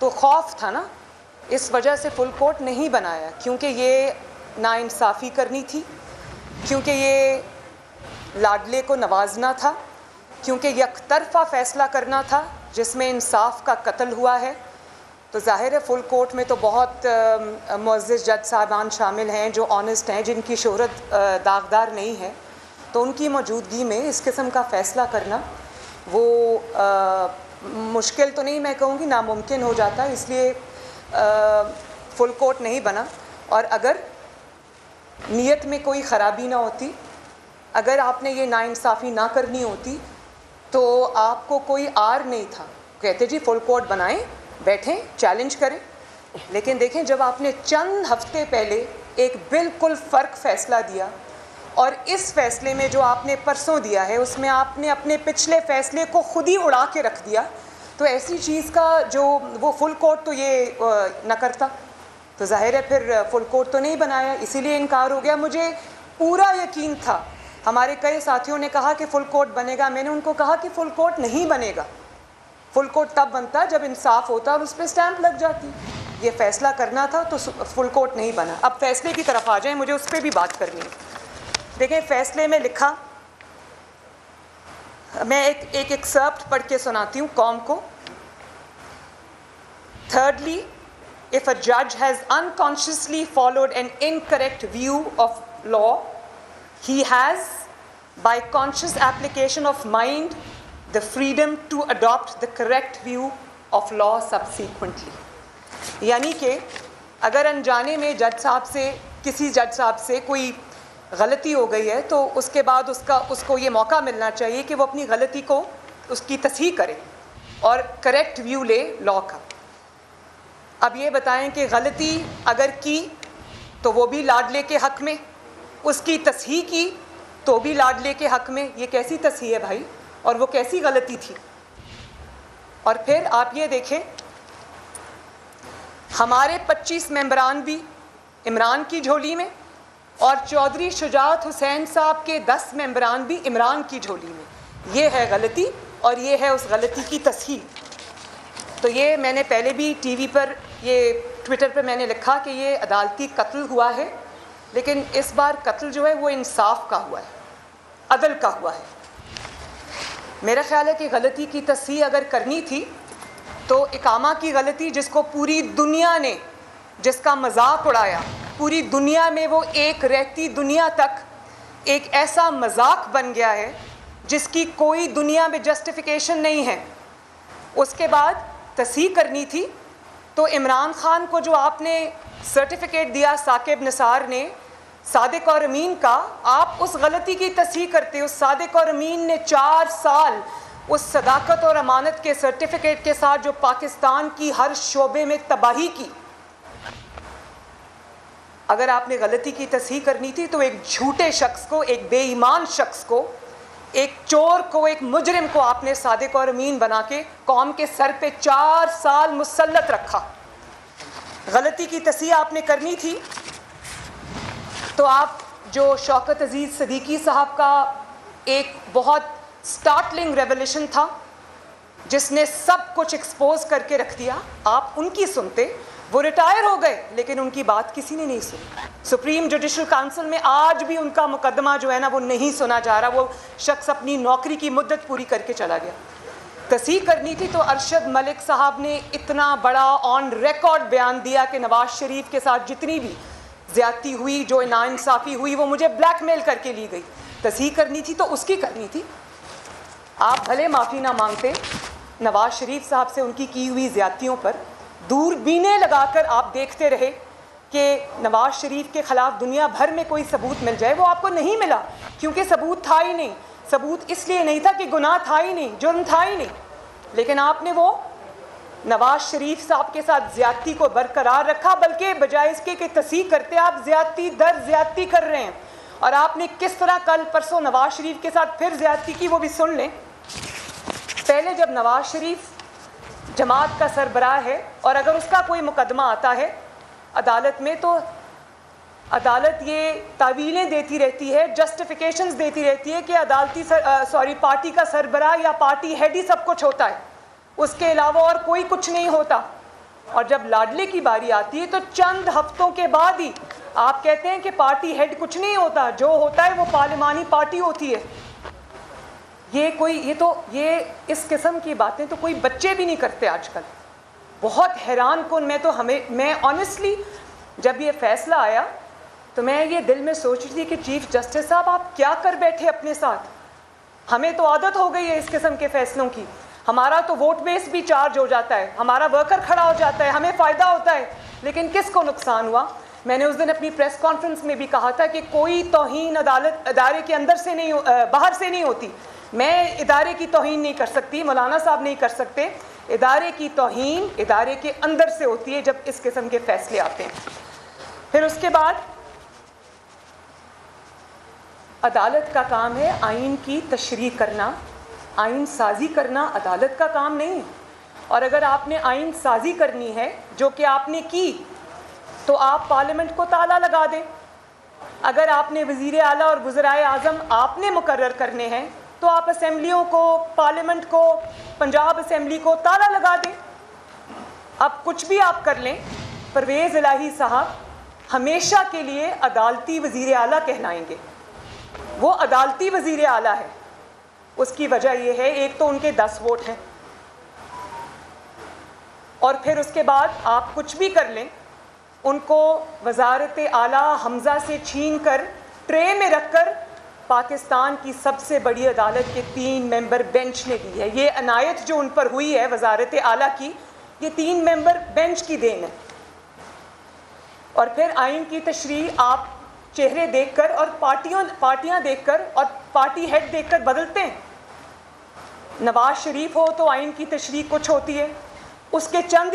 تو خوف تھا نا, اس وجہ سے فل کورٹ نہیں بنایا, کیونکہ یہ ناانصافی کرنی تھی, کیونکہ یہ لاڈلے کو نوازنا تھا, کیونکہ یک طرفہ فیصلہ کرنا تھا جس میں انصاف کا قتل ہوا ہے. تو ظاہر ہے فل کورٹ میں تو بہت معزز جج صاحبان شامل ہیں جو آنیسٹ ہیں, جن کی شہرت داغدار نہیں ہے, تو ان کی موجودگی میں اس قسم کا فیصلہ کرنا وہ مشکل تو نہیں میں کہوں گی, ناممکن ہو جاتا. اس لیے فل کورٹ نہیں بنا. اور اگر نیت میں کوئی خرابی نہ ہوتی, اگر آپ نے یہ ناانصافی نہ کرنی ہوتی, تو آپ کو کوئی آر نہیں تھا, کہتے جی فل کورٹ بنائیں, بیٹھیں, چیلنج کریں. لیکن دیکھیں جب آپ نے چند ہفتے پہلے ایک بالکل فرق فیصلہ دیا, اور اس فیصلے میں جو آپ نے پرسوں دیا ہے اس میں آپ نے اپنے پچھلے فیصلے کو خود ہی اڑا کے رکھ دیا, تو ایسی چیز کا جو وہ فل کورٹ تو یہ نہ کرتا, تو ظاہر ہے پھر فل کورٹ تو نہیں بنایا, اسی لیے انکار ہو گیا. مجھے پورا یقین تھا, ہمارے کئی ساتھیوں نے کہا کہ فل کورٹ بنے گا, میں نے ان کو کہا کہ فل کورٹ نہیں بنے گا. فل کورٹ تب بنتا جب انصاف ہوتا اور اس پہ اسٹیمپ لگ جاتی. یہ فیصلہ کرنا تھا تو فل کورٹ نہیں بنا. اب فیصلے کی طرف آ جائیں, مجھے اس پہ بھی بات کرنی ہے. دیکھیں فیصلے میں لکھا, میں ایک ایکسرپٹ پڑھ کے سناتی ہوں قوم کو. Thirdly, if a judge has unconsciously followed an incorrect view of law, he has, by conscious application of mind, the freedom to adopt the correct view of law subsequently. یعنی کہ اگر انجانے میں جج صاحب سے, کسی جج صاحب سے کوئی غلطی ہو گئی ہے, تو اس کے بعد اس کو یہ موقع ملنا چاہیے کہ وہ اپنی غلطی کو اس کی تصحیح کرے اور کریکٹ ویو لے لا کا. اب یہ بتائیں کہ غلطی اگر کی تو وہ بھی لاڈلے کے حق میں, اس کی تصحیح کی تو بھی لاڈلے کے حق میں. یہ کیسی تصحیح ہے بھائی, اور وہ کیسی غلطی تھی. اور پھر آپ یہ دیکھیں, ہمارے 25 ممبران بھی عمران کی جھولی میں, اور چودھری شجاعت حسین صاحب کے 10 ممبران بھی عمران کی جھولی میں. یہ ہے غلطی, اور یہ ہے اس غلطی کی تصحیح. تو یہ میں نے پہلے بھی ٹی وی پر, یہ ٹویٹر پہ میں نے لکھا کہ یہ عدالتی قتل ہوا ہے, لیکن اس بار قتل جو ہے وہ انصاف کا ہوا ہے, عدل کا ہوا ہے. میرا خیال ہے کہ غلطی کی تصحیح اگر کرنی تھی تو اقامہ کی غلطی, جس کو پوری دنیا نے, جس کا مذاق اڑایا, پوری دنیا میں وہ ایک رہتی دنیا تک ایک ایسا مذاق بن گیا ہے جس کی کوئی دنیا میں جسٹیفیکیشن نہیں ہے, اس کے بعد تصحیح کرنی تھی. تو عمران خان کو جو آپ نے سرٹیفکیٹ دیا ثاقب نثار نے صادق اور امین کا, آپ اس غلطی کی تصحیح کرتے. اس صادق اور امین نے 4 سال اس صداقت اور امانت کے سرٹیفکیٹ کے ساتھ جو پاکستان کی ہر شعبے میں تباہی کی, اگر آپ نے غلطی کی تصحیح کرنی تھی تو ایک جھوٹے شخص کو, ایک بے ایمان شخص کو, ایک چور کو, ایک مجرم کو آپ نے صادق اور امین بنا کے قوم کے سر پہ 4 سال مسلط رکھا. غلطی کی تصحیح آپ نے کرنی تھی تو آپ جو شوکت عزیز صدیقی صاحب کا ایک بہت سٹارٹلنگ ریولیشن تھا جس نے سب کچھ ایکسپوز کر کے رکھ دیا, آپ ان کی سنتے. وہ ریٹائر ہو گئے لیکن ان کی بات کسی نے نہیں سنی. سپریم جوڈیشل کونسل میں آج بھی ان کا مقدمہ جو ہے نا وہ نہیں سنا جا رہا. وہ شخص اپنی نوکری کی مدت پوری کر کے چلا گیا. تصحیح کرنی تھی تو ارشد ملک صاحب نے اتنا بڑا آن ریکارڈ بیان دیا کہ نواز شریف کے ساتھ جتنی بھی زیادتی ہوئی, جو ناانصافی ہوئی, وہ مجھے بلیک میل کر کے لی گئی. تصحیح کرنی تھی تو اس کی کرنی تھی. آپ بھلے معافی نہ مانگتے نواز شریف صاحب سے ان کی ہوئی زیادتیوں پر, دوربینیں لگا کر آپ دیکھتے رہے کہ نواز شریف کے خلاف دنیا بھر میں کوئی ثبوت مل جائے. وہ آپ کو نہیں ملا کیونکہ ثبوت تھا ہی نہیں. ثبوت اس لیے نہیں تھا کہ گناہ تھا ہی نہیں, جرم تھا ہی نہیں. لیکن آپ نے وہ نواز شریف صاحب کے ساتھ زیادتی کو برقرار رکھا, بلکہ بجائے اس کے کہ تصحیح کرتے آپ زیادتی در زیادتی کر رہے ہیں. اور آپ نے کس طرح کل پرسوں نواز شریف کے ساتھ پھر زیادتی کی وہ بھی سن لیں. پہلے جب نواز شریف جماعت کا سربراہ ہے اور اگر اس کا کوئی مقدمہ آتا ہے عدالت میں تو عدالت یہ تعویلیں دیتی رہتی ہے, جسٹیفیکیشنز دیتی رہتی ہے کہ پارٹی کا سربراہ یا پارٹی ہیڈ ہی سب کچھ ہوتا ہے, اس کے علاوہ اور کوئی کچھ نہیں ہوتا. اور جب لاڈلے کی باری آتی ہے تو چند ہفتوں کے بعد ہی آپ کہتے ہیں کہ پارٹی ہیڈ کچھ نہیں ہوتا، جو ہوتا ہے وہ پارلیمانی پارٹی ہوتی ہے۔ یہ اس قسم کی باتیں تو کوئی بچے بھی نہیں کرتے آج کل۔ بہت حیران کن، میں آنیسٹلی جب یہ فیصلہ آیا تو میں یہ دل میں سوچ رہی تھی کہ چیف جسٹس صاحب آپ کیا کر بیٹھے اپنے ساتھ؟ ہمیں تو عادت ہو گئی ہے اس قسم کے فیصلوں کی، ہمارا تو ووٹ بیس بھی چارج ہو جاتا ہے، ہمارا ورکر کھڑا ہو جاتا ہے، ہمیں فائدہ ہوتا ہے، لیکن کس کو نقصان ہوا؟ میں نے اس دن اپنی پریس کانفرنس میں بھی کہا تھا کہ کوئی توہین عدالت ادارے کے اندر سے نہیں باہر سے نہیں ہوتی۔ میں ادارے کی توہین نہیں کر سکتی، مولانا صاحب نہیں کر سکتے، ادارے کی توہین ادارے کے اندر سے ہوتی ہے جب اس قسم کے فیصلے آتے ہیں۔ پھر اس کے بعد عدالت کا کام ہے آئین کی تشریح کرنا، آئین سازی کرنا عدالت کا کام نہیں ہے۔ اور اگر آپ نے آئین سازی کرنی ہے جو کہ آپ نے کی تو آپ پارلیمنٹ کو تالا لگا دیں۔ اگر آپ نے وزیر اعلیٰ اور وزرائے اعظم آپ نے مقرر کرنے ہیں تو آپ اسمبلیوں کو، پارلیمنٹ کو، پنجاب اسمبلی کو تالا لگا دیں۔ اب کچھ بھی آپ کر لیں، پرویز الہی صاحب ہمیشہ کے لیے عدالتی وزیر اعلیٰ کہلائیں گے۔ وہ عدالتی وزیر اعلیٰ ہے، اس کی وجہ یہ ہے ایک تو ان کے 10 ووٹ ہیں، اور پھر اس کے بعد آپ کچھ بھی کر لیں ان کو وزارت اعلیٰ حمزہ سے چھین کر ٹرے میں رکھ کر پاکستان کی سب سے بڑی عدالت کے 3 ممبر بینچ نے دی ہے۔ یہ عنایت جو ان پر ہوئی ہے وزارت اعلیٰ کی، یہ 3 ممبر بینچ کی دین ہے۔ اور پھر آئین کی تشریح آپ چہرے دیکھ کر اور پارٹیاں دیکھ کر اور پارٹی ہیڈ دیکھ کر بدلتے ہیں۔ نواز شریف ہو تو آئین کی تشریح کچھ ہوتی ہے، اس کے چند